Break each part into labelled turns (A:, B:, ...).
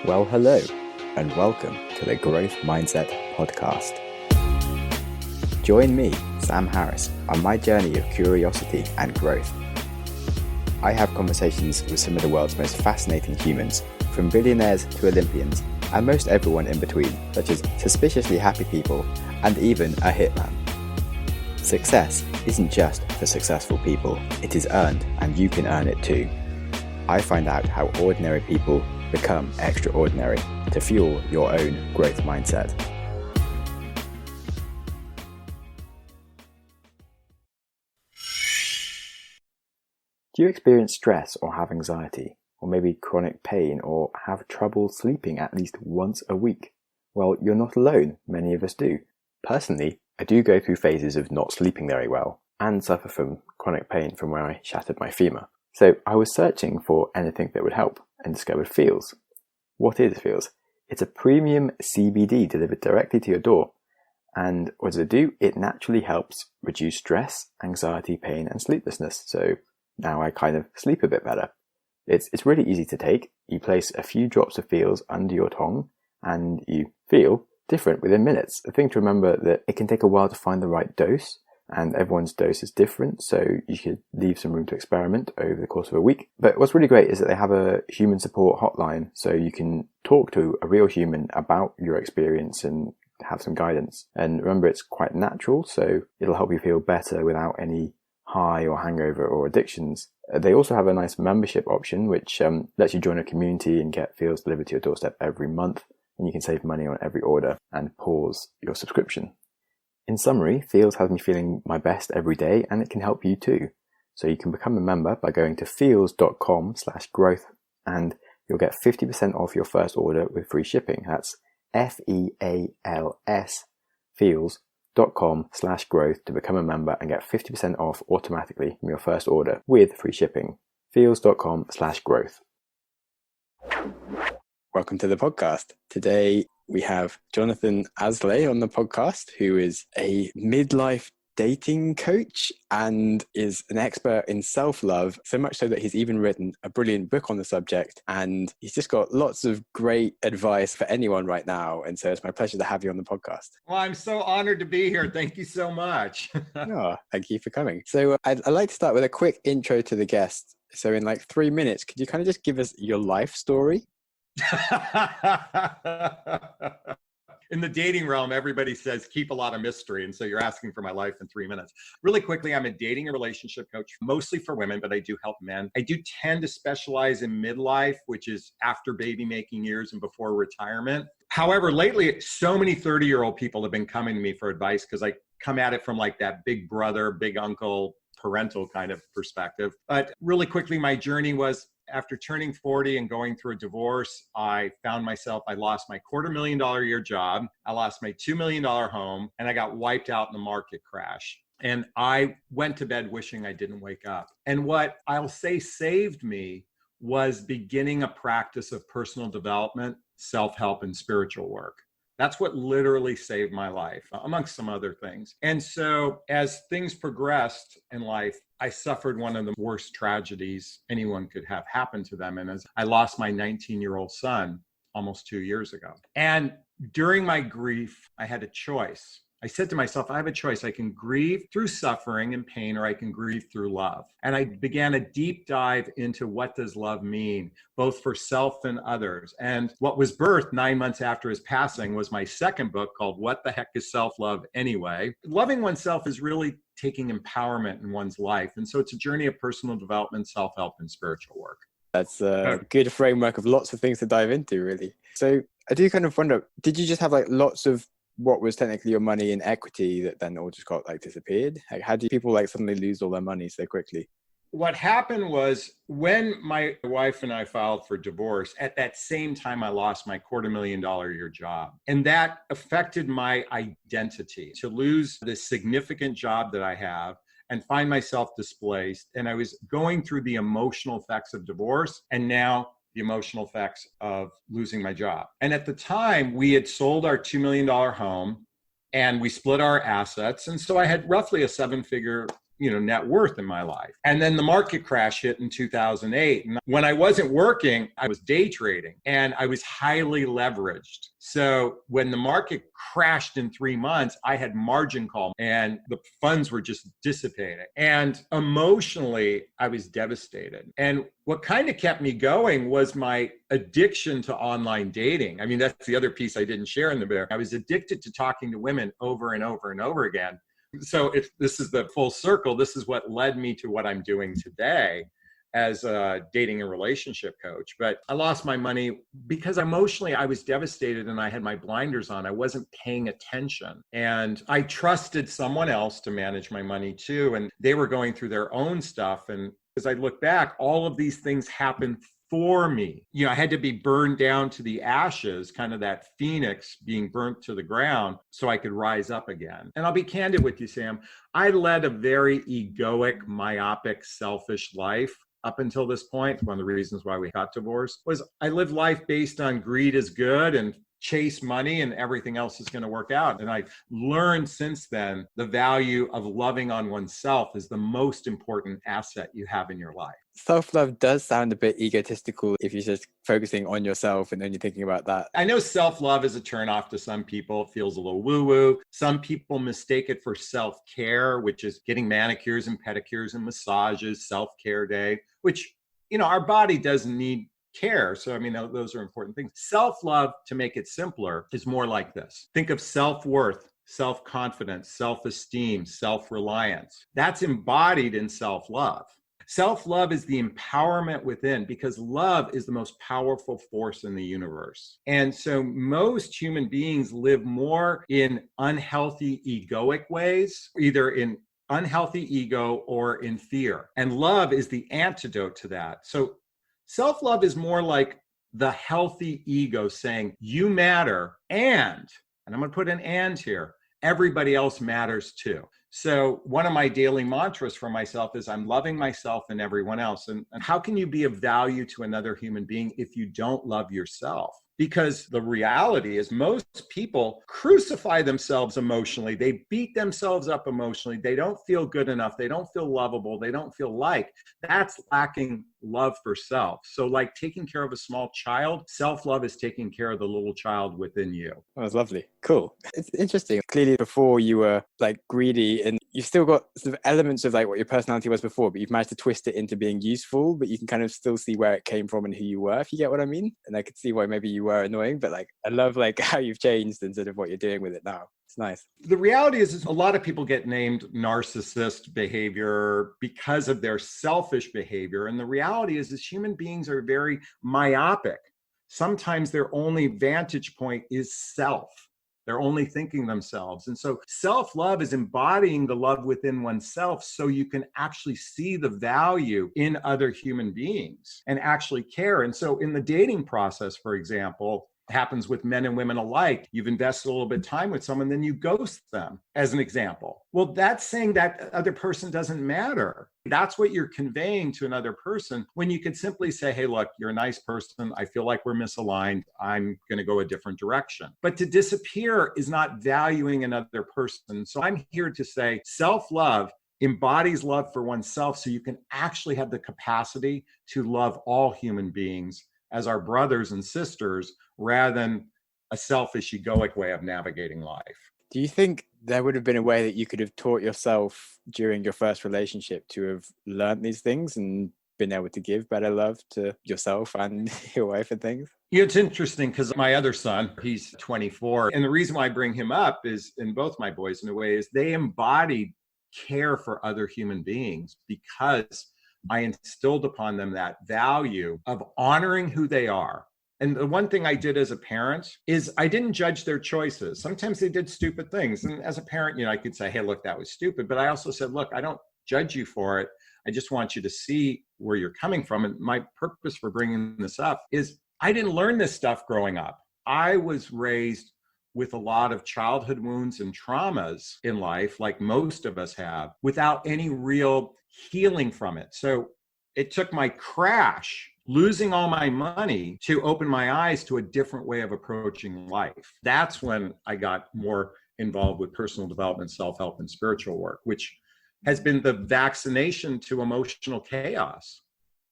A: Well, hello, and welcome to the Growth Mindset Podcast. Join me, Sam Harris, on my journey of curiosity and growth. I have conversations with some of the world's most fascinating humans, from billionaires to Olympians, and most everyone in between, such as suspiciously happy people and even a hitman. Success isn't just for successful people, it is earned, and you can earn it too. I find out how ordinary people become extraordinary to fuel your own growth mindset. Do you experience stress or have anxiety, or maybe chronic pain, or have trouble sleeping at least once a week? Well, you're not alone, many of us do. Personally, I do go through phases of not sleeping very well, and suffer from chronic pain from where I shattered my femur. So I was searching for anything that would help, and discovered Feels. What is Feels? It's a premium CBD delivered directly to your door. And what does it do? It naturally helps reduce stress, anxiety, pain, and sleeplessness. So now I kind of sleep a bit better. It's really easy to take. You place a few drops of Feels under your tongue, and you feel different within minutes. The thing to remember that it can take a while to find the right dose, and everyone's dose is different, so you should leave some room to experiment over the course of a week. But what's really great is that they have a human support hotline, so you can talk to a real human about your experience and have some guidance. And remember, it's quite natural, so it'll help you feel better without any high or hangover or addictions. They also have a nice membership option, which lets you join a community and get Feels delivered to your doorstep every month, and you can save money on every order and pause your subscription. In summary, Feels has me feeling my best every day, and it can help you too. So you can become a member by going to feels.com/growth, and you'll get 50% off your first order with free shipping. That's FEALS, feels.com/growth to become a member and get 50% off automatically from your first order with free shipping. Feels.com/growth. Welcome to the podcast. Today we have Jonathan Aslay on the podcast, who is a midlife dating coach and is an expert in self-love, so much so that he's even written a brilliant book on the subject, and he's just got lots of great advice for anyone right now. And so it's my pleasure to have you on the podcast.
B: Well, I'm so honored to be here. Thank you so much.
A: Oh, thank you for coming. So I'd like to start with a quick intro to the guest. So in like 3 minutes, could you kind of just give us your life story?
B: In the dating realm, everybody says keep a lot of mystery. And so you're asking for my life in 3 minutes. Really quickly, I'm a dating and relationship coach, mostly for women, but I do help men. I do tend to specialize in midlife, which is after baby making years and before retirement. However, lately, so many 30-year-old people have been coming to me for advice because I come at it from like that big brother, big uncle, parental kind of perspective. But really quickly, my journey was, after turning 40 and going through a divorce, I found myself, I lost my $250,000 a year job. I lost my $2 million home, and I got wiped out in the market crash. And I went to bed wishing I didn't wake up. And what I'll say saved me was beginning a practice of personal development, self-help, and spiritual work. That's what literally saved my life, amongst some other things. And so as things progressed in life, I suffered one of the worst tragedies anyone could have happen to them. And as I lost my 19-year-old son almost 2 years ago. And during my grief, I had a choice. I said to myself, I have a choice. I can grieve through suffering and pain, or I can grieve through love. And I began a deep dive into what does love mean, both for self and others. And what was birthed 9 months after his passing was my second book called What the Heck is Self-Love Anyway? Loving oneself is really taking empowerment in one's life. And so it's a journey of personal development, self-help, and spiritual work.
A: That's a good framework of lots of things to dive into, really. So I do kind of wonder, did you just have like lots of what was technically your money in equity that then all just got like disappeared? Like, how do people like suddenly lose all their money so quickly?
B: What happened was, when my wife and I filed for divorce, at that same time, I lost my $250,000 a year job. And that affected my identity. To lose this significant job that I have and find myself displaced. And I was going through the emotional effects of divorce, and now the emotional effects of losing my job. And at the time, we had sold our $2 million home and we split our assets. And so I had roughly a seven-figure net worth in my life. And then the market crash hit in 2008. And when I wasn't working, I was day trading and I was highly leveraged. So when the market crashed in 3 months, I had margin call and the funds were just dissipating. And emotionally, I was devastated. And what kind of kept me going was my addiction to online dating. I mean, that's the other piece I didn't share in the book. I was addicted to talking to women over and over and over again. So if this is the full circle, this is what led me to what I'm doing today as a dating and relationship coach. But I lost my money because emotionally I was devastated and I had my blinders on. I wasn't paying attention. And I trusted someone else to manage my money too. And they were going through their own stuff. And as I look back, all of these things happened for me. I had to be burned down to the ashes, kind of that phoenix being burnt to the ground so I could rise up again. And I'll be candid with you, Sam. I led a very egoic, myopic, selfish life up until this point. One of the reasons why we got divorced was I lived life based on greed is good and chase money and everything else is going to work out. And I've learned since then the value of loving on oneself is the most important asset you have in your life.
A: Self-love does sound a bit egotistical if you're just focusing on yourself and then you're thinking about that.
B: I know self-love is a turnoff to some people. It feels a little woo-woo. Some people mistake it for self-care, which is getting manicures and pedicures and massages, self-care day, which, our body doesn't need care. So, those are important things. Self-love, to make it simpler, is more like this. Think of self-worth, self-confidence, self-esteem, self-reliance. That's embodied in self-love. Self-love is the empowerment within, because love is the most powerful force in the universe. And so most human beings live more in unhealthy egoic ways, either in unhealthy ego or in fear. And love is the antidote to that. So self-love is more like the healthy ego saying, you matter, and I'm going to put an and here, everybody else matters too. So one of my daily mantras for myself is I'm loving myself and everyone else. And how can you be of value to another human being if you don't love yourself? Because the reality is most people crucify themselves emotionally. They beat themselves up emotionally. They don't feel good enough. They don't feel lovable. They don't feel liked. That's lacking love for self. So like taking care of a small child, self-love is taking care of the little child within you.
A: That was lovely. Cool. It's interesting. Clearly before you were like greedy and you've still got sort of elements of like what your personality was before, but you've managed to twist it into being useful, but you can kind of still see where it came from and who you were, if you get what I mean. And I could see why maybe you were annoying, but like I love like how you've changed and sort of what you're doing with it now. It's nice.
B: The reality is a lot of people get named narcissist behavior because of their selfish behavior. And the reality is human beings are very myopic. Sometimes their only vantage point is self. They're only thinking themselves. And so self-love is embodying the love within oneself so you can actually see the value in other human beings and actually care. And so in the dating process, for example, happens with men and women alike. You've invested a little bit of time with someone, then you ghost them, as an example. Well, that's saying that other person doesn't matter. That's what you're conveying to another person when you could simply say, hey, look, you're a nice person. I feel like we're misaligned. I'm going to go a different direction. But to disappear is not valuing another person. So I'm here to say self-love embodies love for oneself so you can actually have the capacity to love all human beings as our brothers and sisters rather than a selfish, egoic way of navigating life.
A: Do you think there would have been a way that you could have taught yourself during your first relationship to have learned these things and been able to give better love to yourself and your wife and things?
B: It's interesting because my other son, he's 24. And the reason why I bring him up is, in both my boys in a way, is they embodied care for other human beings because I instilled upon them that value of honoring who they are. And the one thing I did as a parent is I didn't judge their choices. Sometimes they did stupid things. And as a parent, I could say, hey, look, that was stupid. But I also said, look, I don't judge you for it. I just want you to see where you're coming from. And my purpose for bringing this up is I didn't learn this stuff growing up. I was raised with a lot of childhood wounds and traumas in life, like most of us have, without any real healing from it. So it took my crash, losing all my money, to open my eyes to a different way of approaching life. That's when I got more involved with personal development, self-help, and spiritual work, which has been the vaccination to emotional chaos.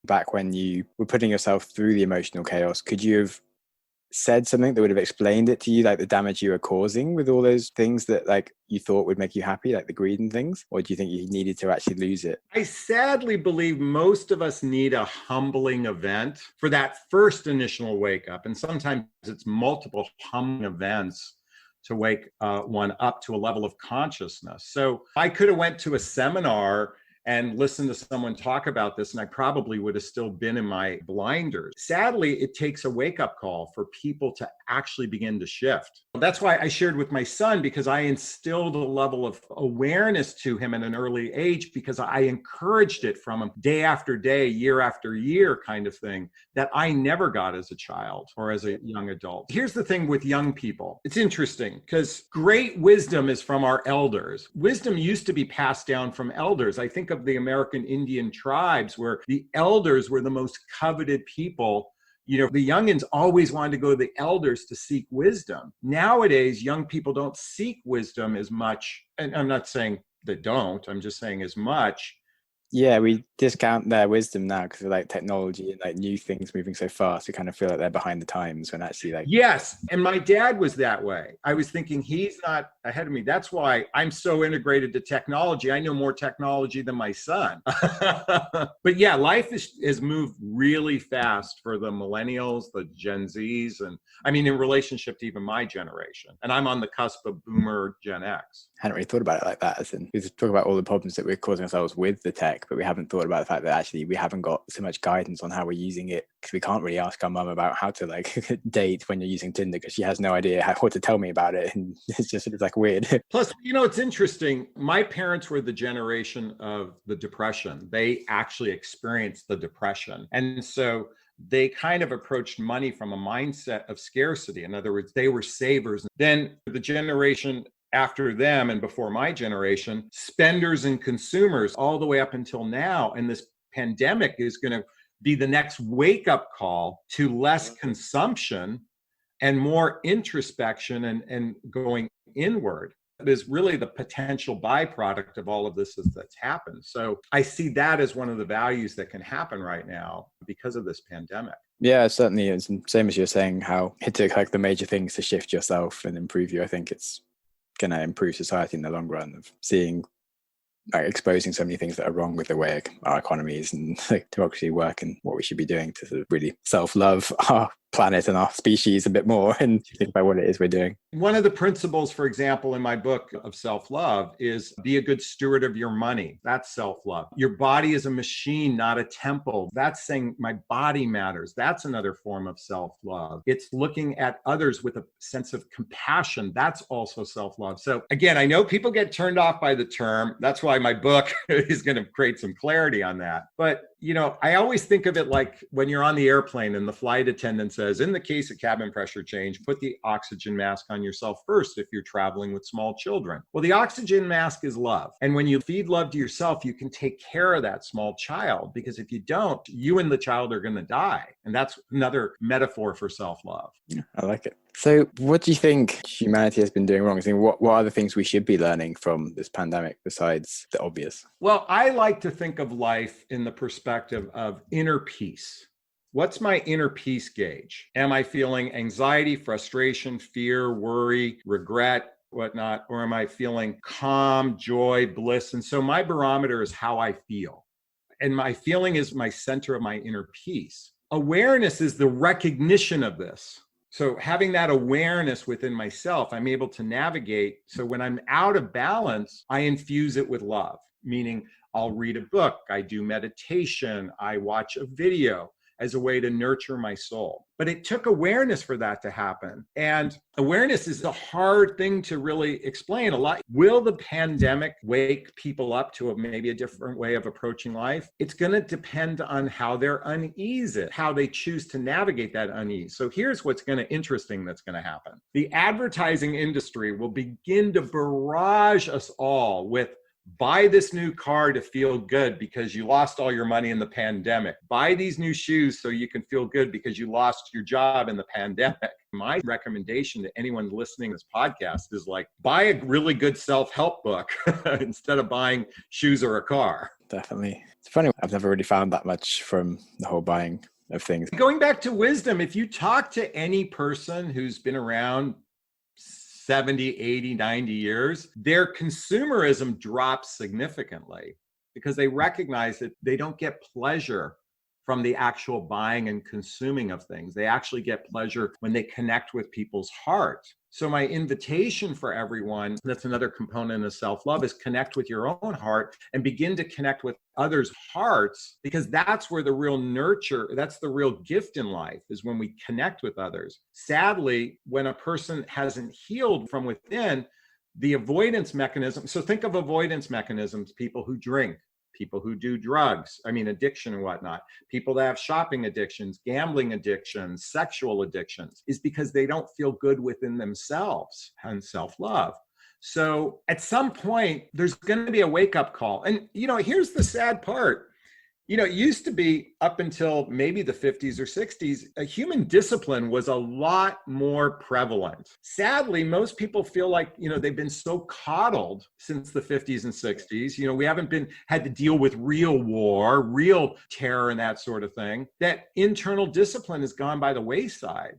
A: Back when you were putting yourself through the emotional chaos, could you have said something that would have explained it to you, like the damage you were causing with all those things that like you thought would make you happy, like the greed and things? Or do you think you needed to actually lose it?
B: I sadly believe most of us need a humbling event for that first initial wake up. And sometimes it's multiple humbling events to wake one up to a level of consciousness. So I could have went to a seminar and listened to someone talk about this, and I probably would have still been in my blinders. Sadly, it takes a wake-up call for people to actually begin to shift. That's why I shared with my son, because I instilled a level of awareness to him at an early age, because I encouraged it from him day after day, year after year kind of thing that I never got as a child or as a young adult. Here's the thing with young people. It's interesting because great wisdom is from our elders. Wisdom used to be passed down from elders. I think of the American Indian tribes where the elders were the most coveted people. You know, the youngins always wanted to go to the elders to seek wisdom. Nowadays, young people don't seek wisdom as much. And I'm not saying they don't, I'm just saying as much.
A: Yeah, we discount their wisdom now because of like technology and like new things moving so fast. We kind of feel like they're behind the times when actually like.
B: Yes. And my dad was that way. I was thinking he's not ahead of me. That's why I'm so integrated to technology. I know more technology than my son. But yeah, life has moved really fast for the millennials, the Gen Zs, and I mean, in relationship to even my generation. And I'm on the cusp of boomer Gen X.
A: I hadn't really thought about it like that. As in, we talk about all the problems that we're causing ourselves with the tech, but we haven't thought about the fact that actually we haven't got so much guidance on how we're using it, because we can't really ask our mum about how to like date when you're using Tinder, because she has no idea how to tell me about it, and it's just sort of like weird.
B: Plus, you know, it's interesting. My parents were the generation of the Depression. They actually experienced the Depression, and so they kind of approached money from a mindset of scarcity. In other words, they were savers. Then the generation after them and before my generation, spenders and consumers all the way up until now. And this pandemic is going to be the next wake-up call to less consumption and more introspection and going inward. It is really the potential byproduct of all of this that's happened. So I see that as one of the values that can happen right now because of this pandemic.
A: Yeah, certainly. It's the same as you're saying, how it took like the major things to shift yourself and improve you. I think it's going to improve society in the long run, of seeing, like, exposing so many things that are wrong with the way our economies and like democracy work, and what we should be doing to sort of really self-love our planet and our species a bit more, and think about what it is we're doing.
B: One of the principles, for example, in my book of self-love is be a good steward of your money. That's self-love. Your body is a machine, not a temple. That's saying my body matters. That's another form of self-love. It's looking at others with a sense of compassion. That's also self-love. So again, I know people get turned off by the term. That's why my book is going to create some clarity on that. But you know, I always think of it like when you're on the airplane and the flight attendant says, in the case of cabin pressure change, put the oxygen mask on yourself first if you're traveling with small children. Well, the oxygen mask is love. And when you feed love to yourself, you can take care of that small child, because if you don't, you and the child are going to die. And that's another metaphor for self-love.
A: Yeah, I like it. So what do you think humanity has been doing wrong? I think what are the things we should be learning from this pandemic besides the obvious?
B: Well, I like to think of life in the perspective of inner peace. What's my inner peace gauge? Am I feeling anxiety, frustration, fear, worry, regret, whatnot? Or am I feeling calm, joy, bliss? And so my barometer is how I feel. And my feeling is my center of my inner peace. Awareness is the recognition of this. So having that awareness within myself, I'm able to navigate. So when I'm out of balance, I infuse it with love, meaning I'll read a book, I do meditation, I watch a video as a way to nurture my soul. But it took awareness for that to happen. And awareness is the hard thing to really explain a lot. Will the pandemic wake people up to maybe a different way of approaching life? It's going to depend on how their unease is, how they choose to navigate that unease. So here's what's interesting that's going to happen. The advertising industry will begin to barrage us all with, buy this new car to feel good because you lost all your money in the pandemic. Buy these new shoes so you can feel good because you lost your job in the pandemic. My recommendation to anyone listening to this podcast is like, buy a really good self-help book instead of buying shoes or a car.
A: Definitely. It's funny. I've never really found that much from the whole buying of things.
B: Going back to wisdom, if you talk to any person who's been around 70, 80, 90 years, their consumerism drops significantly because they recognize that they don't get pleasure from the actual buying and consuming of things. They actually get pleasure when they connect with people's heart. So my invitation for everyone, that's another component of self-love, is connect with your own heart and begin to connect with others' hearts, because that's where the real nurture, that's the real gift in life, is when we connect with others. Sadly, when a person hasn't healed from within, the avoidance mechanism, so think of avoidance mechanisms, people who drink, people who do drugs, addiction and whatnot, people that have shopping addictions, gambling addictions, sexual addictions, is because they don't feel good within themselves and self-love. So at some point, there's going to be a wake-up call. And, here's the sad part. It used to be up until maybe the 50s or 60s, a human discipline was a lot more prevalent. Sadly, most people feel like, they've been so coddled since the 50s and 60s. We haven't had to deal with real war, real terror and that sort of thing, that internal discipline has gone by the wayside.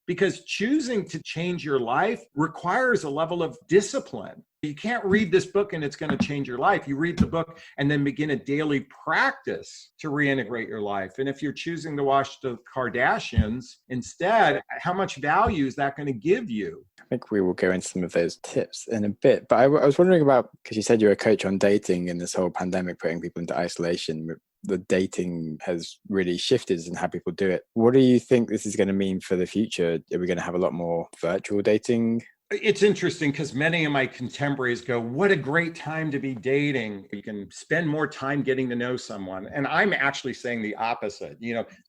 B: Because choosing to change your life requires a level of discipline. You can't read this book and it's going to change your life. You read the book and then begin a daily practice to reintegrate your life. And if you're choosing to watch the Kardashians instead, how much value is that going to give you?
A: I think we will go into some of those tips in a bit. But I was wondering about, because you said you're a coach on dating and this whole pandemic putting people into isolation. The dating has really shifted in how people do it. What do you think this is going to mean for the future? Are we going to have a lot more virtual dating?
B: It's interesting because many of my contemporaries go, what a great time to be dating. You can spend more time getting to know someone. And I'm actually saying the opposite.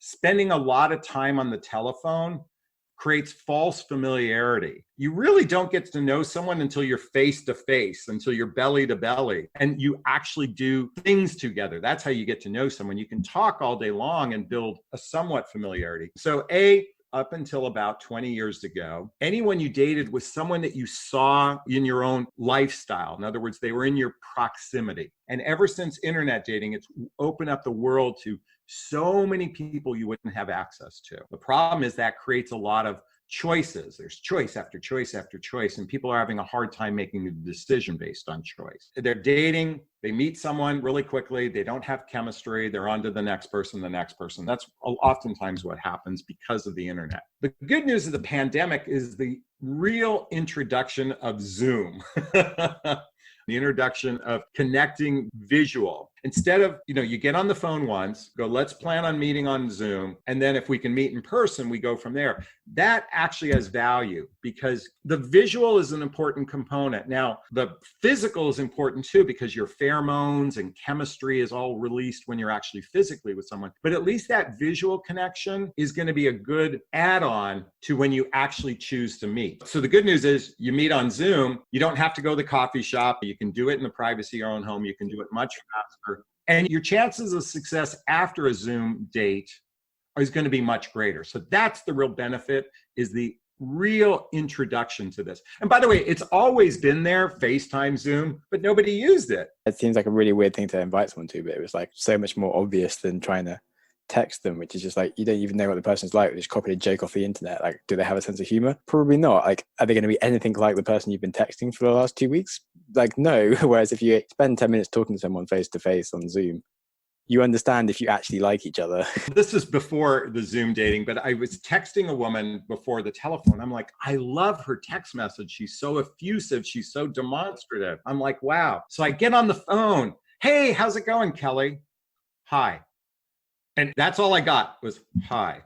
B: Spending a lot of time on the telephone creates false familiarity. You really don't get to know someone until you're face to face, until you're belly to belly, and you actually do things together. That's how you get to know someone. You can talk all day long and build a somewhat familiarity. So up until about 20 years ago, anyone you dated was someone that you saw in your own lifestyle. In other words, they were in your proximity. And ever since internet dating, it's opened up the world to so many people you wouldn't have access to. The problem is that creates a lot of choices. There's choice after choice after choice, and people are having a hard time making a decision based on choice. They're dating, they meet someone really quickly, they don't have chemistry, they're on to the next person, the next person. That's oftentimes what happens because of the internet. The good news of the pandemic is the real introduction of Zoom. The introduction of connecting visual. Instead of, you get on the phone once, go, let's plan on meeting on Zoom. And then if we can meet in person, we go from there. That actually has value because the visual is an important component. Now, the physical is important too, because your pheromones and chemistry is all released when you're actually physically with someone. But at least that visual connection is going to be a good add-on to when you actually choose to meet. So the good news is you meet on Zoom, you don't have to go to the coffee shop. You can do it in the privacy of your own home. You can do it much faster. And your chances of success after a Zoom date is going to be much greater. So that's the real benefit, is the real introduction to this. And by the way, it's always been there, FaceTime, Zoom, but nobody used it.
A: It seems like a really weird thing to invite someone to, but it was like so much more obvious than trying to text them, which is just like, you don't even know what the person's like. They just copied a joke off the internet. Like, do they have a sense of humor? Probably not. Like, are they going to be anything like the person you've been texting for the last 2 weeks? Like, no. Whereas if you spend 10 minutes talking to someone face to face on Zoom, you understand if you actually like each other.
B: This is before the Zoom dating, but I was texting a woman before the telephone. I'm like, I love her text message. She's so effusive. She's so demonstrative. I'm like, wow. So I get on the phone. Hey, how's it going, Kelly? Hi. And that's all I got was hi.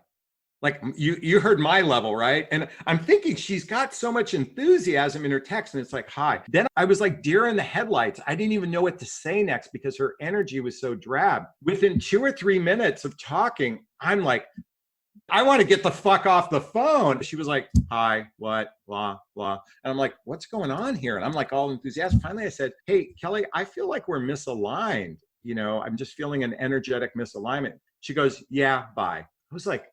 B: Like, you heard my level, right? And I'm thinking she's got so much enthusiasm in her text, and it's like, hi. Then I was like deer in the headlights. I didn't even know what to say next because her energy was so drab. Within 2 or 3 minutes of talking, I'm like, I want to get the fuck off the phone. She was like, hi, what, blah, blah. And I'm like, what's going on here? And I'm like all enthusiastic. Finally, I said, hey, Kelly, I feel like we're misaligned. I'm just feeling an energetic misalignment. She goes, yeah, bye. I was like,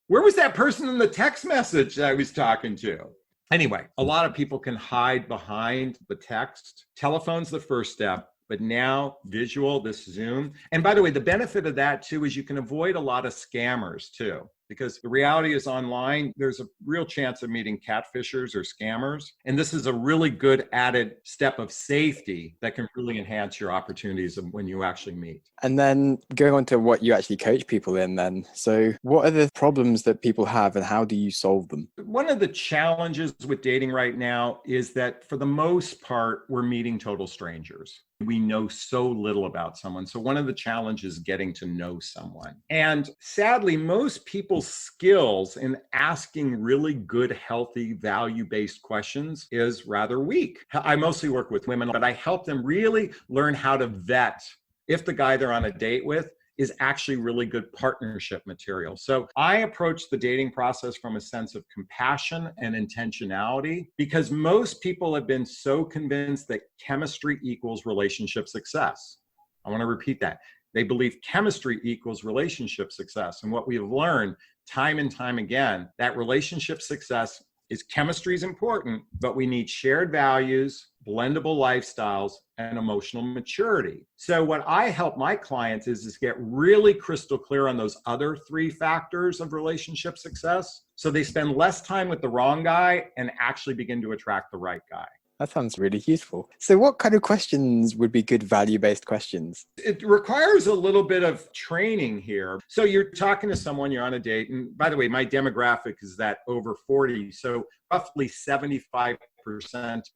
B: Where was that person in the text message that I was talking to? Anyway, a lot of people can hide behind the text. Telephone's the first step, but now visual, this Zoom. And by the way, the benefit of that too is you can avoid a lot of scammers too, because the reality is online, there's a real chance of meeting catfishers or scammers. And this is a really good added step of safety that can really enhance your opportunities of when you actually meet.
A: And then going on to what you actually coach people in then. So what are the problems that people have and how do you solve them?
B: One of the challenges with dating right now is that for the most part, we're meeting total strangers. We know so little about someone. So one of the challenges is getting to know someone. And sadly, most people's skills in asking really good, healthy, value-based questions is rather weak. I mostly work with women, but I help them really learn how to vet if the guy they're on a date with is actually really good partnership material. So I approach the dating process from a sense of compassion and intentionality because most people have been so convinced that chemistry equals relationship success. I want to repeat that. They believe chemistry equals relationship success. And what we have learned time and time again, that relationship success is chemistry is important, but we need shared values, blendable lifestyles, and emotional maturity. So what I help my clients is get really crystal clear on those other three factors of relationship success. So they spend less time with the wrong guy and actually begin to attract the right guy.
A: That sounds really useful. So what kind of questions would be good value-based questions?
B: It requires a little bit of training here. So you're talking to someone, you're on a date. And by the way, my demographic is that over 40. So roughly 75%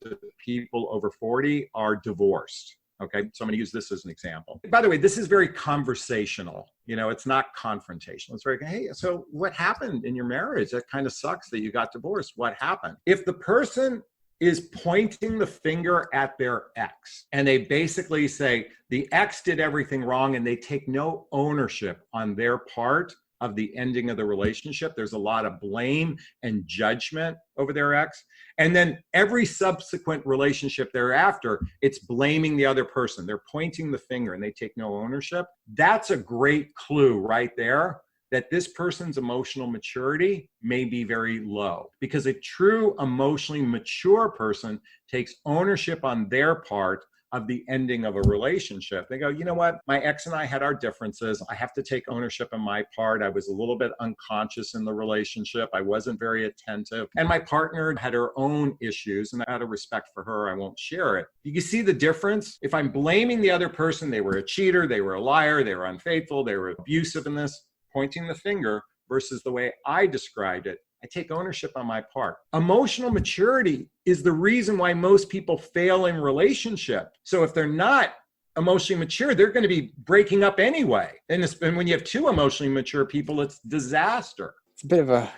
B: of people over 40 are divorced. Okay, so I'm going to use this as an example. By the way, this is very conversational. You know, it's not confrontational. It's very, hey, so what happened in your marriage? That kind of sucks that you got divorced. What happened? If the person is pointing the finger at their ex. And they basically say the ex did everything wrong and they take no ownership on their part of the ending of the relationship. There's a lot of blame and judgment over their ex. And then every subsequent relationship thereafter, it's blaming the other person. They're pointing the finger and they take no ownership. That's a great clue right there that this person's emotional maturity may be very low, because a true emotionally mature person takes ownership on their part of the ending of a relationship. They go, you know what? My ex and I had our differences. I have to take ownership on my part. I was a little bit unconscious in the relationship. I wasn't very attentive. And my partner had her own issues, and out of respect for her, I won't share it. You can see the difference? If I'm blaming the other person, they were a cheater, they were a liar, they were unfaithful, they were abusive in this, pointing the finger, versus the way I described it, I take ownership on my part. Emotional maturity is the reason why most people fail in relationship. So if they're not emotionally mature, they're going to be breaking up anyway. And when you have two emotionally mature people, it's disaster.
A: It's a bit of a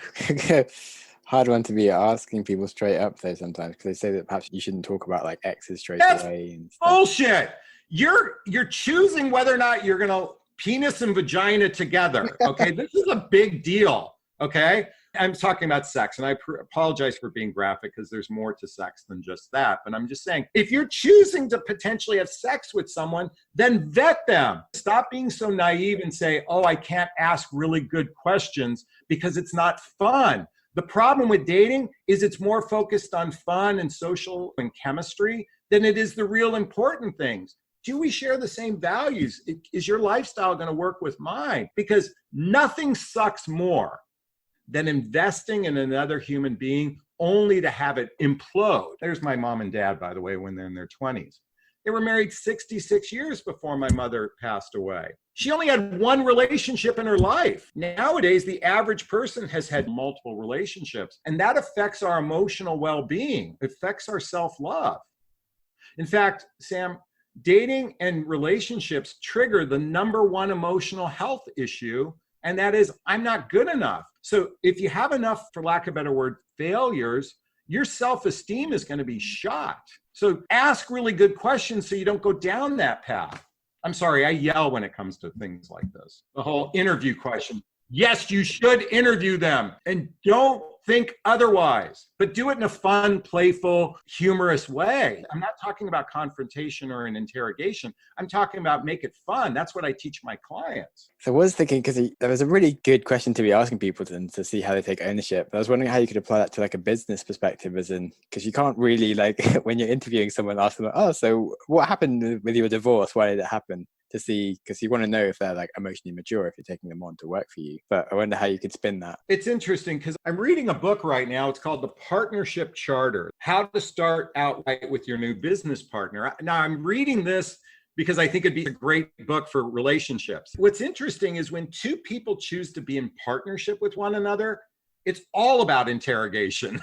A: hard one to be asking people straight up though sometimes, because they say that perhaps you shouldn't talk about like exes straight away. And stuff.
B: Bullshit. You're choosing whether or not you're going to penis and vagina together. Okay. This is a big deal. Okay. I'm talking about sex, and I apologize for being graphic because there's more to sex than just that. But I'm just saying, if you're choosing to potentially have sex with someone, then vet them. Stop being so naive and say, oh, I can't ask really good questions because it's not fun. The problem with dating is it's more focused on fun and social and chemistry than it is the real important things. Do we share the same values? Is your lifestyle going to work with mine? Because nothing sucks more than investing in another human being only to have it implode. There's my mom and dad, by the way, when they're in their 20s. They were married 66 years before my mother passed away. She only had one relationship in her life. Nowadays, the average person has had multiple relationships, and that affects our emotional well-being. It affects our self-love. In fact, Sam, dating and relationships trigger the number one emotional health issue, and that is, I'm not good enough. So if you have enough, for lack of a better word, failures, your self-esteem is going to be shot. So ask really good questions so you don't go down that path. I'm sorry, I yell when it comes to things like this. The whole interview question. Yes, you should interview them and don't think otherwise, but do it in a fun, playful, humorous way. I'm not talking about confrontation or an interrogation. I'm talking about make it fun. That's what I teach my clients.
A: So I was thinking, because there was a really good question to be asking people to see how they take ownership. I was wondering how you could apply that to like a business perspective, as in, because you can't really like when you're interviewing someone, ask them, oh, so what happened with your divorce? Why did it happen? To see, because you want to know if they're like emotionally mature, if you're taking them on to work for you. But I wonder how you could spin that.
B: It's interesting because I'm reading a book right now. It's called The Partnership Charter, How to Start Out Right with Your New Business Partner. Now I'm reading this because I think it'd be a great book for relationships. What's interesting is when two people choose to be in partnership with one another, it's all about interrogation.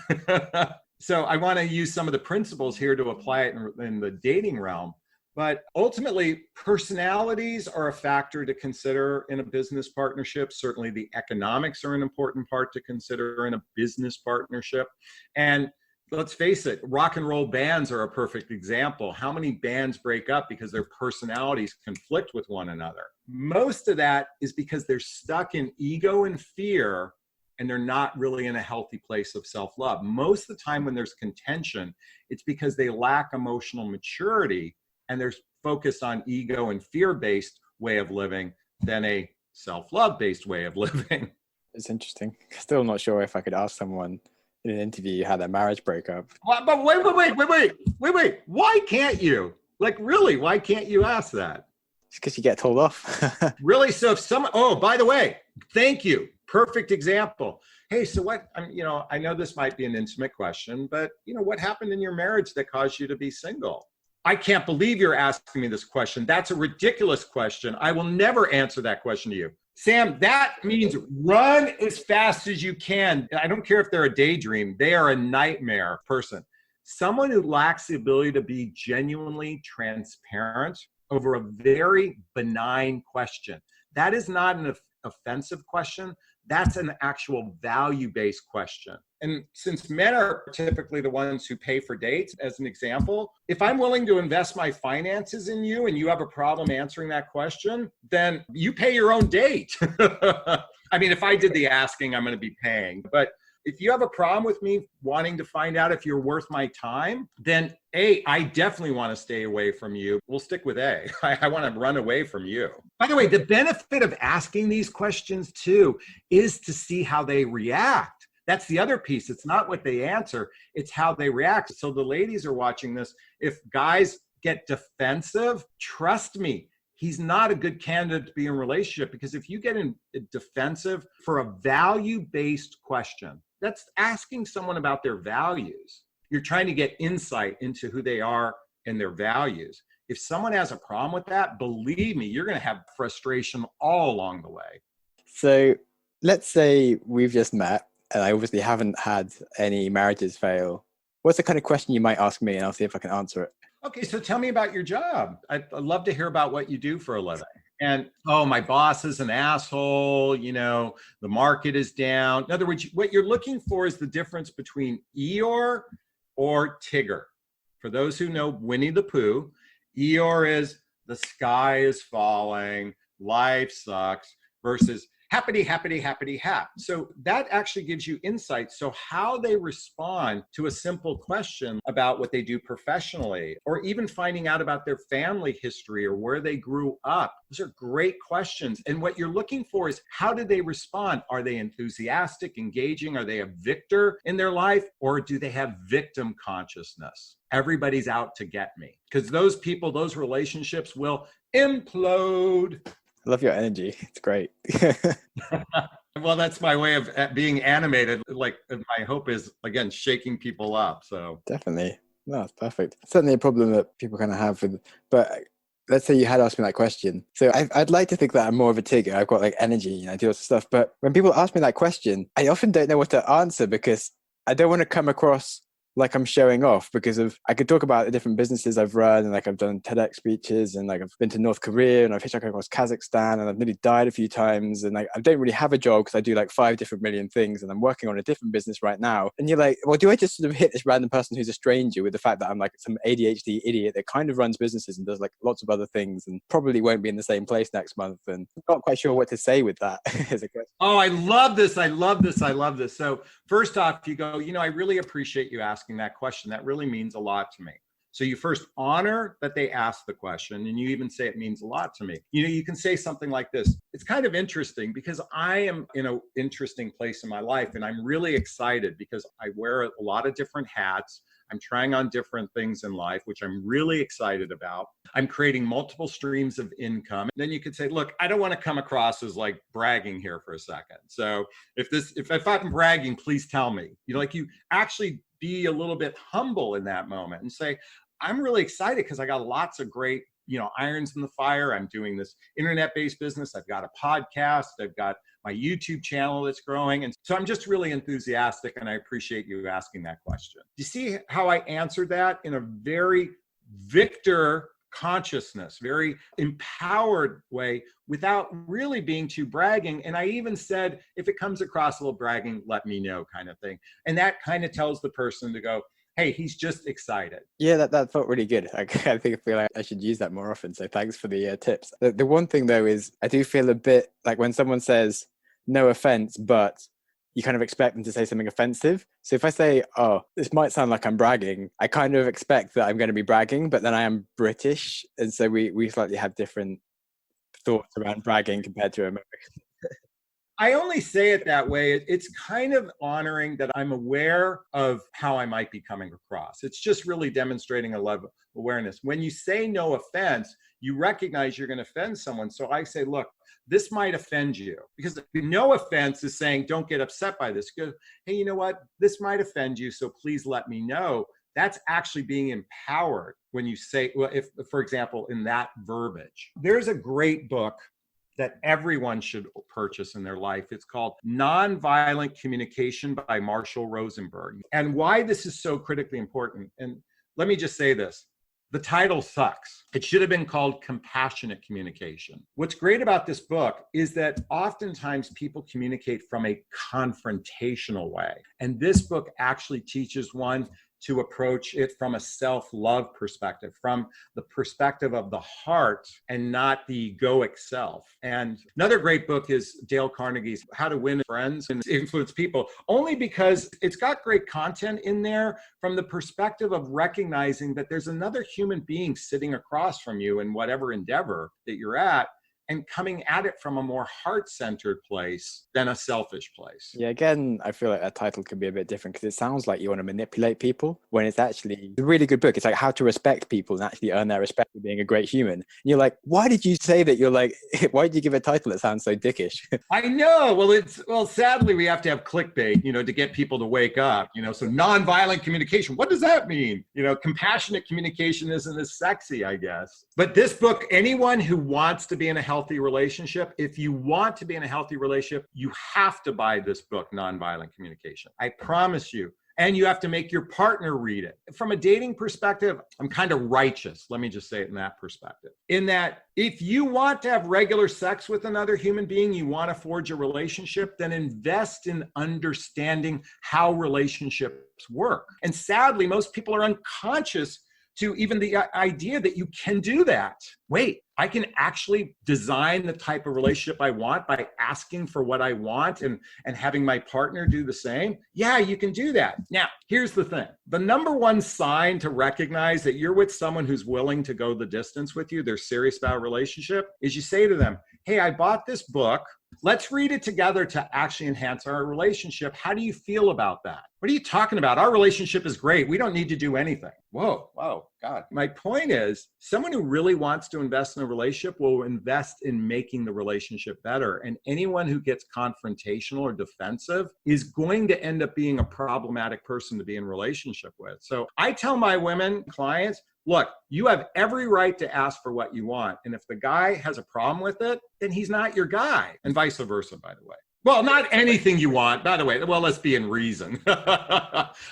B: So I want to use some of the principles here to apply it in the dating realm. But ultimately, personalities are a factor to consider in a business partnership. Certainly, the economics are an important part to consider in a business partnership. And let's face it, rock and roll bands are a perfect example. How many bands break up because their personalities conflict with one another? Most of that is because they're stuck in ego and fear, and they're not really in a healthy place of self-love. Most of the time when there's contention, it's because they lack emotional maturity and they're focused on ego and fear-based way of living than a self-love-based way of living.
A: It's interesting. Still not sure if I could ask someone in an interview how their marriage broke up.
B: But wait. Why can't you? Like, really, why can't you ask that?
A: It's because you get told off.
B: Really? So if someone, oh, by the way, thank you. Perfect example. Hey, so what, I know this might be an intimate question, but what happened in your marriage that caused you to be single? I can't believe you're asking me this question. That's a ridiculous question. I will never answer that question to you. Sam, that means run as fast as you can. I don't care if they're a daydream. They are a nightmare person. Someone who lacks the ability to be genuinely transparent over a very benign question. That is not an offensive question. That's an actual value-based question. And since men are typically the ones who pay for dates, as an example, if I'm willing to invest my finances in you and you have a problem answering that question, then you pay your own date. I mean, if I did the asking, I'm going to be paying. But if you have a problem with me wanting to find out if you're worth my time, then A, I definitely want to stay away from you. We'll stick with A. I want to run away from you. By the way, the benefit of asking these questions too is to see how they react. That's the other piece. It's not what they answer, it's how they react. So the ladies are watching this. If guys get defensive, trust me, he's not a good candidate to be in a relationship, because if you get in defensive for a value-based question, that's asking someone about their values. You're trying to get insight into who they are and their values. If someone has a problem with that, believe me, you're going to have frustration all along the way.
A: So let's say we've just met and I obviously haven't had any marriages fail. What's the kind of question you might ask me, and I'll see if I can answer it.
B: Okay, so tell me about your job. I'd love to hear about what you do for a living. And, oh, my boss is an asshole, the market is down. In other words, what you're looking for is the difference between Eeyore or Tigger. For those who know Winnie the Pooh, Eeyore is the sky is falling, life sucks, versus happity, happity, happity, hap. So that actually gives you insight. So how they respond to a simple question about what they do professionally, or even finding out about their family history or where they grew up. Those are great questions. And what you're looking for is, how do they respond? Are they enthusiastic, engaging? Are they a victor in their life? Or do they have victim consciousness? Everybody's out to get me. Because those people, those relationships will implode.
A: I love your energy. It's great.
B: Well, that's my way of being animated. Like, my hope is, again, shaking people up. So
A: definitely. No, it's perfect. Certainly a problem that people kind of have with, but let's say you had asked me that question. So I'd like to think that I'm more of a Tigger. I've got like energy and I do lots of stuff. But when people ask me that question, I often don't know what to answer, because I don't want to come across like I'm showing off, because of I could talk about the different businesses I've run, and like I've done TEDx speeches, and like I've been to North Korea, and I've hitchhiked across Kazakhstan, and I've nearly died a few times, and like I don't really have a job because I do like 5 different million things, and I'm working on a different business right now. And you're like, well, do I just sort of hit this random person who's a stranger with the fact that I'm like some ADHD idiot that kind of runs businesses and does like lots of other things and probably won't be in the same place next month? And I'm not quite sure what to say with that as a question.
B: Oh, I love this. I love this. I love this. So first off, you go, I really appreciate you asking that question. That really means a lot to me. So you first honor that they asked the question, and you even say it means a lot to me. You can say something like this. It's kind of interesting because I am in an interesting place in my life, and I'm really excited because I wear a lot of different hats. I'm trying on different things in life, which I'm really excited about. I'm creating multiple streams of income. And then you could say, look, I don't want to come across as like bragging here for a second. So if I'm bragging, please tell me. You actually be a little bit humble in that moment and say, I'm really excited because I got lots of great, irons in the fire. I'm doing this internet-based business. I've got a podcast. I've got my YouTube channel that's growing. And so I'm just really enthusiastic, and I appreciate you asking that question. You see how I answered that in a very victor consciousness, very empowered way without really being too bragging. And I even said, if it comes across a little bragging, let me know, kind of thing. And that kind of tells the person to go, hey, he's just excited.
A: Yeah, that felt really good. I feel like I should use that more often. So thanks for the tips. The one thing though is I do feel a bit like when someone says, no offense, but you kind of expect them to say something offensive. So if I say, oh, this might sound like I'm bragging, I kind of expect that I'm going to be bragging, but then I am British. And so we slightly have different thoughts around bragging compared to American.
B: I only say it that way. It's kind of honoring that I'm aware of how I might be coming across. It's just really demonstrating a level of awareness. When you say no offense, you recognize you're going to offend someone. So I say, look, this might offend you, because no offense is saying, don't get upset by this. Go, hey, you know what? This might offend you, so please let me know. That's actually being empowered when you say, well, if, for example, in that verbiage. There's a great book that everyone should purchase in their life. It's called Nonviolent Communication by Marshall Rosenberg. And why this is so critically important, and let me just say this, the title sucks. It should have been called Compassionate Communication. What's great about this book is that oftentimes people communicate from a confrontational way. And this book actually teaches one to approach it from a self-love perspective, from the perspective of the heart and not the egoic self. And another great book is Dale Carnegie's How to Win Friends and Influence People, only because it's got great content in there from the perspective of recognizing that there's another human being sitting across from you in whatever endeavor that you're at, and coming at it from a more heart-centered place than a selfish place.
A: Yeah, again, I feel like that title could be a bit different because it sounds like you want to manipulate people when it's actually a really good book. It's like how to respect people and actually earn their respect for being a great human. And you're like, why did you say that? You're like, why did you give a title that sounds so dickish?
B: I know. Well, sadly, we have to have clickbait, to get people to wake up, so nonviolent communication. What does that mean? Compassionate communication isn't as sexy, I guess. But this book, anyone who wants to be in a healthy relationship, if you want to be in a healthy relationship, you have to buy this book, Nonviolent Communication. I promise you. And you have to make your partner read it. From a dating perspective, I'm kind of righteous. Let me just say it in that perspective. In that, if you want to have regular sex with another human being, you want to forge a relationship, then invest in understanding how relationships work. And sadly, most people are unconscious to even the idea that you can do that. Wait, I can actually design the type of relationship I want by asking for what I want and having my partner do the same. Yeah, you can do that. Now, here's the thing. The number one sign to recognize that you're with someone who's willing to go the distance with you, they're serious about a relationship, is you say to them, hey, I bought this book. Let's read it together to actually enhance our relationship. How do you feel about that? What are you talking about? Our relationship is great. We don't need to do anything. Whoa, God. My point is, someone who really wants to invest in a relationship will invest in making the relationship better. And anyone who gets confrontational or defensive is going to end up being a problematic person to be in relationship with. So I tell my women clients, look, you have every right to ask for what you want. And if the guy has a problem with it, then he's not your guy, and vice versa, by the way. Well, not anything you want, by the way. Well, let's be in reason.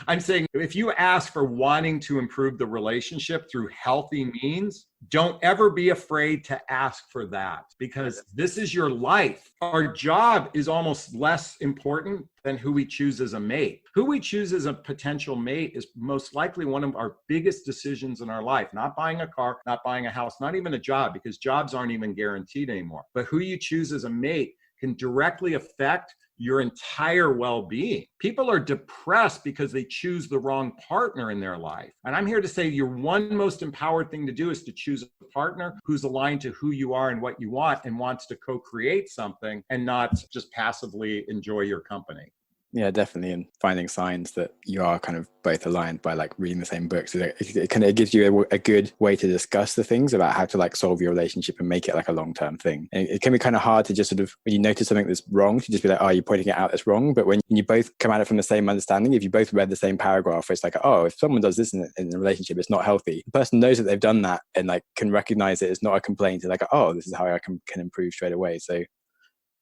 B: I'm saying if you ask for wanting to improve the relationship through healthy means, don't ever be afraid to ask for that because this is your life. Our job is almost less important than who we choose as a mate. Who we choose as a potential mate is most likely one of our biggest decisions in our life. Not buying a car, not buying a house, not even a job, because jobs aren't even guaranteed anymore. But who you choose as a mate can directly affect your entire well-being. People are depressed because they choose the wrong partner in their life. And I'm here to say your one most empowered thing to do is to choose a partner who's aligned to who you are and what you want and wants to co-create something and not just passively enjoy your company.
A: Yeah, definitely. And finding signs that you are kind of both aligned by like reading the same books. It kind of gives you a good way to discuss the things about how to like solve your relationship and make it like a long-term thing. And it can be kind of hard to just sort of, when you notice something that's wrong, to just be like, oh, you're pointing it out that's wrong. But when you both come at it from the same understanding, if you both read the same paragraph, it's like, oh, if someone does this in a relationship, it's not healthy. The person knows that they've done that and like can recognize it as not a complaint. It's like, oh, this is how I can improve straight away. So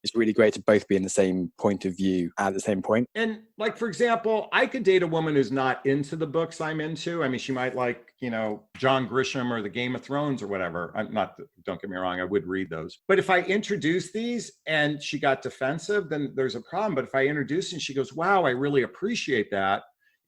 A: it's really great to both be in the same point of view at the same point.
B: And like, for example, I could date a woman who's not into the books I'm into. I mean, she might like, John Grisham or the Game of Thrones or whatever. Don't get me wrong, I would read those. But if I introduce these and she got defensive, then there's a problem. But if I introduce and she goes, wow, I really appreciate that.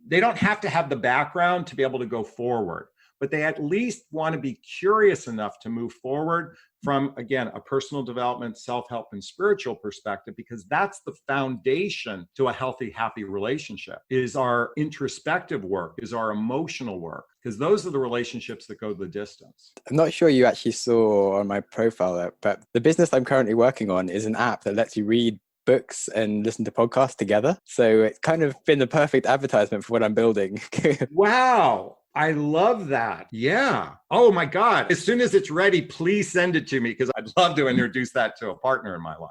B: They don't have to have the background to be able to go forward, but they at least want to be curious enough to move forward from, again, a personal development, self-help, and spiritual perspective, because that's the foundation to a healthy, happy relationship, is our introspective work, is our emotional work, because those are the relationships that go the distance.
A: I'm not sure you actually saw on my profile, but the business I'm currently working on is an app that lets you read books and listen to podcasts together. So it's kind of been the perfect advertisement for what I'm building.
B: Wow. I love that. Yeah. Oh my God. As soon as it's ready, please send it to me because I'd love to introduce that to a partner in my life.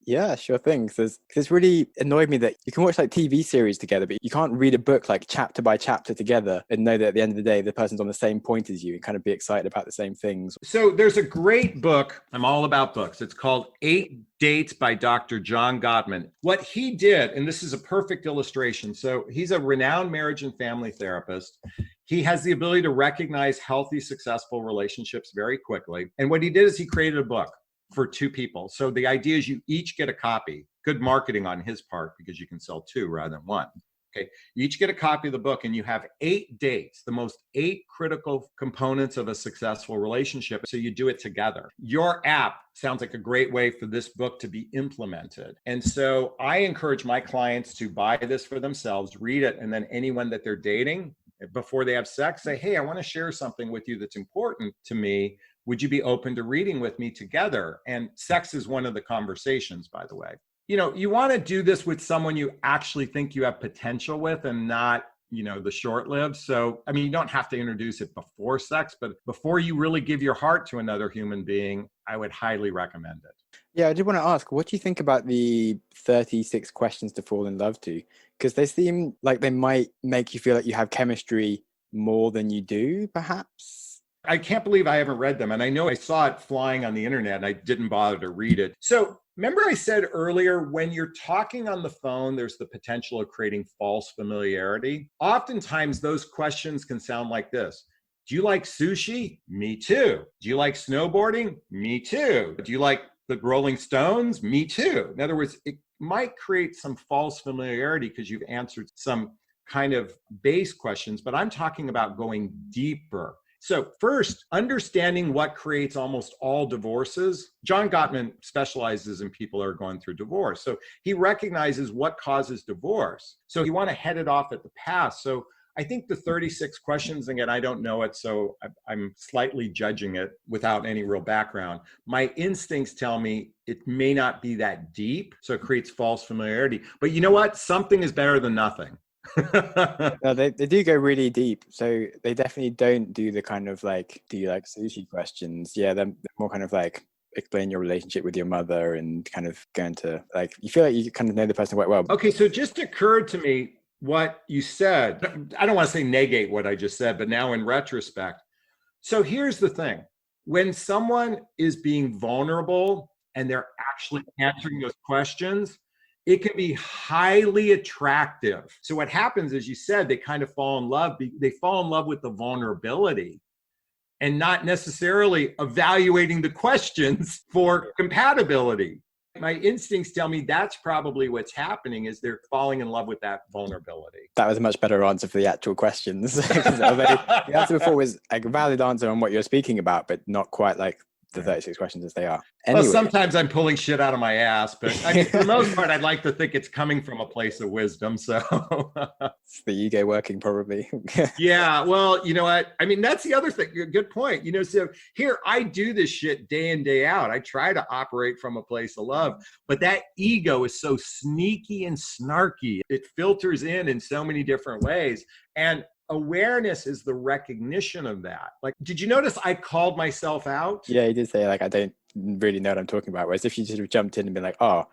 A: Yeah, sure thing. Because it's really annoyed me that you can watch like TV series together, but you can't read a book like chapter by chapter together and know that at the end of the day, the person's on the same point as you and kind of be excited about the same things.
B: So there's a great book. I'm all about books. It's called 8 Dates by Dr. John Gottman. What he did, and this is a perfect illustration. So he's a renowned marriage and family therapist. He has the ability to recognize healthy, successful relationships very quickly. And what he did is he created a book for 2 people. So the idea is you each get a copy. Good marketing on his part because you can sell 2 rather than 1. Okay, you each get a copy of the book and you have 8 dates, the most 8 critical components of a successful relationship. So you do it together. Your app sounds like a great way for this book to be implemented. And so I encourage my clients to buy this for themselves, read it, and then anyone that they're dating, before they have sex, say, hey, I want to share something with you that's important to me. Would you be open to reading with me together? And sex is one of the conversations, by the way. You want to do this with someone you actually think you have potential with and not, the short-lived. So, I mean, you don't have to introduce it before sex, but before you really give your heart to another human being, I would highly recommend it.
A: Yeah, I did want to ask, what do you think about the 36 questions to fall in love to? Because they seem like they might make you feel like you have chemistry more than you do, perhaps.
B: I can't believe I haven't read them. And I know I saw it flying on the internet and I didn't bother to read it. So remember I said earlier, when you're talking on the phone, there's the potential of creating false familiarity. Oftentimes those questions can sound like this. Do you like sushi? Me too. Do you like snowboarding? Me too. Do you like the Rolling Stones? Me too. In other words, it might create some false familiarity because you've answered some kind of base questions, but I'm talking about going deeper. So first, understanding what creates almost all divorces. John Gottman specializes in people who are going through divorce. So he recognizes what causes divorce. So you want to head it off at the pass. So I think the 36 questions, again, I don't know it, so I'm slightly judging it without any real background. My instincts tell me it may not be that deep, so it creates false familiarity. But you know what? Something is better than nothing.
A: No, they do go really deep. So they definitely don't do the kind of like, do you like sushi questions? Yeah, they're more kind of like, explain your relationship with your mother and kind of go into like, you feel like you kind of know the person quite well.
B: Okay, so it just occurred to me what you said. I don't want to say negate what I just said, but now in retrospect. So here's the thing. When someone is being vulnerable and they're actually answering those questions, it can be highly attractive. So what happens, as you said, they kind of fall in love. They fall in love with the vulnerability and not necessarily evaluating the questions for compatibility. My instincts tell me that's probably what's happening, is they're falling in love with that vulnerability.
A: That was a much better answer for the actual questions. The answer before was a valid answer on what you're speaking about, but not quite like the 36 questions as they are. Anyway.
B: Well, sometimes I'm pulling shit out of my ass, but I mean, for the most part, I'd like to think it's coming from a place of wisdom. So
A: it's the ego working, probably.
B: Yeah. Well, you know what? I mean, that's the other thing. Good point. So here I do this shit day in, day out. I try to operate from a place of love, but that ego is so sneaky and snarky. It filters in so many different ways. And awareness is the recognition of that. Like, did you notice I called myself out?
A: Yeah, you did say, like, I don't really know what I'm talking about. Whereas if you just have jumped in and been like, oh,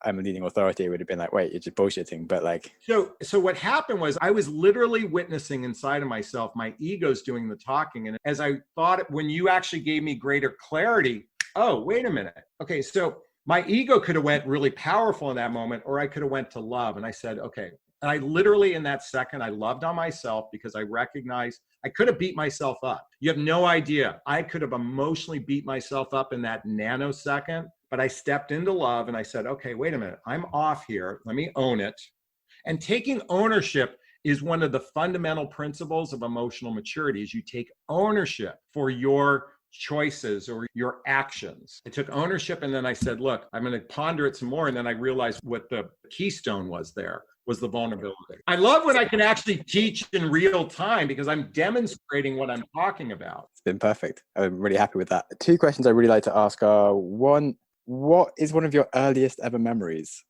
A: I'm a leading authority, it would have been like, wait, you're just bullshitting. But like,
B: so what happened was I was literally witnessing inside of myself, my ego's doing the talking. And as I thought, when you actually gave me greater clarity, oh, wait a minute. Okay. So my ego could have went really powerful in that moment, or I could have went to love. And I said, okay. And I literally, in that second, I loved on myself because I recognized I could have beat myself up. You have no idea. I could have emotionally beat myself up in that nanosecond, but I stepped into love and I said, okay, wait a minute. I'm off here. Let me own it. And taking ownership is one of the fundamental principles of emotional maturity, is you take ownership for your choices or your actions. I took ownership and then I said, look, I'm going to ponder it some more. And then I realized what the keystone was there. Was the vulnerability. I love when I can actually teach in real time because I'm demonstrating what I'm talking about.
A: It's been perfect. I'm really happy with that. 2 questions I really like to ask are, one, what is one of your earliest ever memories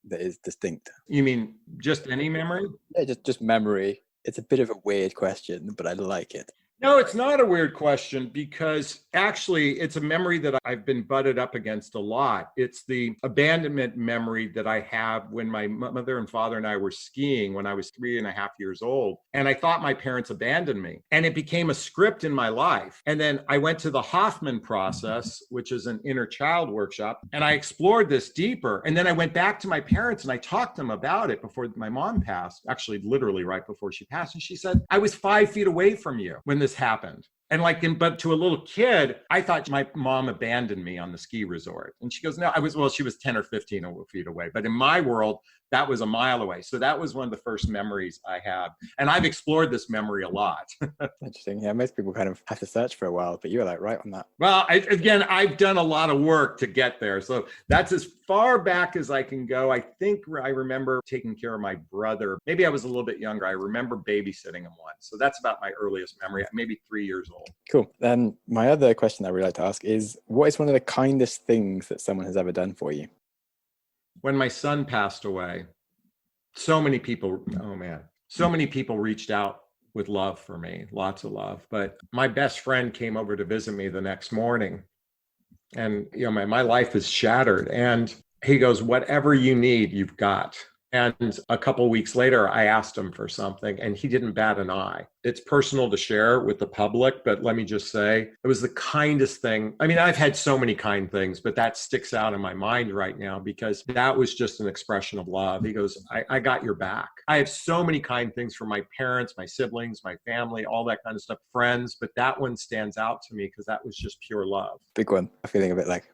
A: that is distinct?
B: You mean just any memory?
A: Yeah, just memory. It's a bit of a weird question, but I like it.
B: No, it's not a weird question because actually it's a memory that I've been butted up against a lot. It's the abandonment memory that I have when my mother and father and I were skiing when I was 3.5 years old. And I thought my parents abandoned me. And it became a script in my life. And then I went to the Hoffman process, which is an inner child workshop, and I explored this deeper. And then I went back to my parents and I talked to them about it before my mom passed, actually literally right before she passed. And she said, I was 5 feet away from you when this happened. And but to a little kid, I thought my mom abandoned me on the ski resort. And she goes, no, she was 10 or 15 feet away. But in my world, that was a mile away. So that was one of the first memories I had. And I've explored this memory a lot.
A: Interesting. Yeah, most people kind of have to search for a while, but you were like right on that.
B: Well, I've done a lot of work to get there. So that's as far back as I can go. I think I remember taking care of my brother. Maybe I was a little bit younger. I remember babysitting him once. So that's about my earliest memory, maybe 3 years old.
A: Cool. Then my other question I really like to ask is, what is one of the kindest things that someone has ever done for you?
B: When my son passed away, so many people reached out with love for me, lots of love. But my best friend came over to visit me the next morning. And, my life is shattered. And he goes, whatever you need, you've got. And a couple of weeks later, I asked him for something and he didn't bat an eye. It's personal to share with the public, but let me just say, it was the kindest thing. I mean, I've had so many kind things, but that sticks out in my mind right now because that was just an expression of love. He goes, I got your back. I have so many kind things from my parents, my siblings, my family, all that kind of stuff, friends, but that one stands out to me because that was just pure love.
A: Big one. I'm feeling a bit like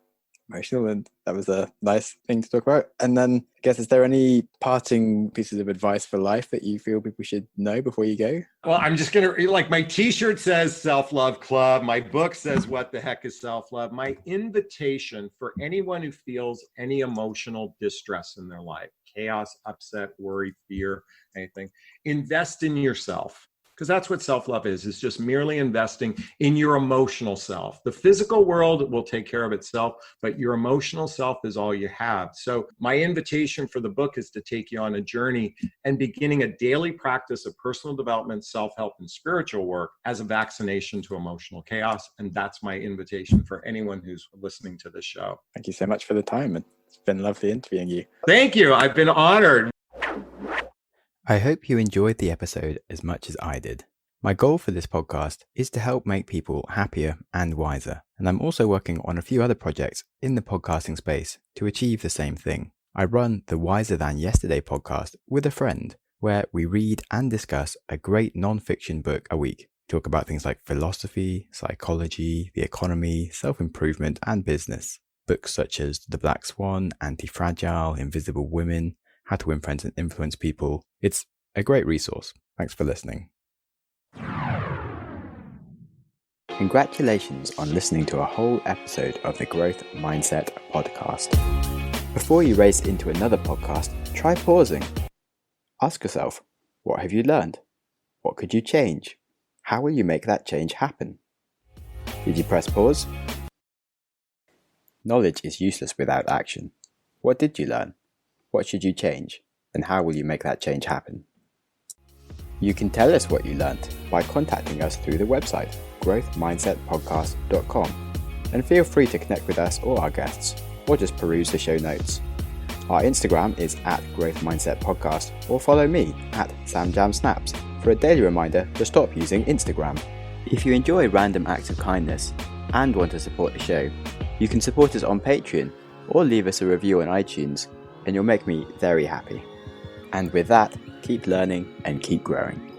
A: emotional, and that was a nice thing to talk about. And then I guess, is there any parting pieces of advice for life that you feel people should know before you go?
B: Well, I'm just going to, like, my t-shirt says Self-Love Club. My book says What the Heck is Self-Love? My invitation for anyone who feels any emotional distress in their life, chaos, upset, worry, fear, anything, invest in yourself. Because that's what self-love is just merely investing in your emotional self. The physical world will take care of itself, but your emotional self is all you have. So my invitation for the book is to take you on a journey and beginning a daily practice of personal development, self-help, and spiritual work as a vaccination to emotional chaos. And that's my invitation for anyone who's listening to this show.
A: Thank you so much for the time. And it's been lovely interviewing you.
B: Thank you. I've been honored.
A: I hope you enjoyed the episode as much as I did. My goal for this podcast is to help make people happier and wiser, and I'm also working on a few other projects in the podcasting space to achieve the same thing. I run the Wiser Than Yesterday podcast with a friend, where we read and discuss a great non-fiction book a week. Talk about things like philosophy, psychology, the economy, self-improvement, and business. Books such as The Black Swan, Anti-Fragile, Invisible Women, How to Win Friends and Influence People. It's a great resource. Thanks for listening. Congratulations on listening to a whole episode of the Growth Mindset podcast. Before you race into another podcast, try pausing. Ask yourself, what have you learned? What could you change? How will you make that change happen? Did you press pause? Knowledge is useless without action. What did you learn? What should you change? And how will you make that change happen? You can tell us what you learned by contacting us through the website, growthmindsetpodcast.com, and feel free to connect with us or our guests, or just peruse the show notes. Our Instagram is @growthmindsetpodcast, or follow me @SamJamSnaps for a daily reminder to stop using Instagram. If you enjoy random acts of kindness and want to support the show, you can support us on Patreon or leave us a review on iTunes, and you'll make me very happy. And with that, keep learning and keep growing.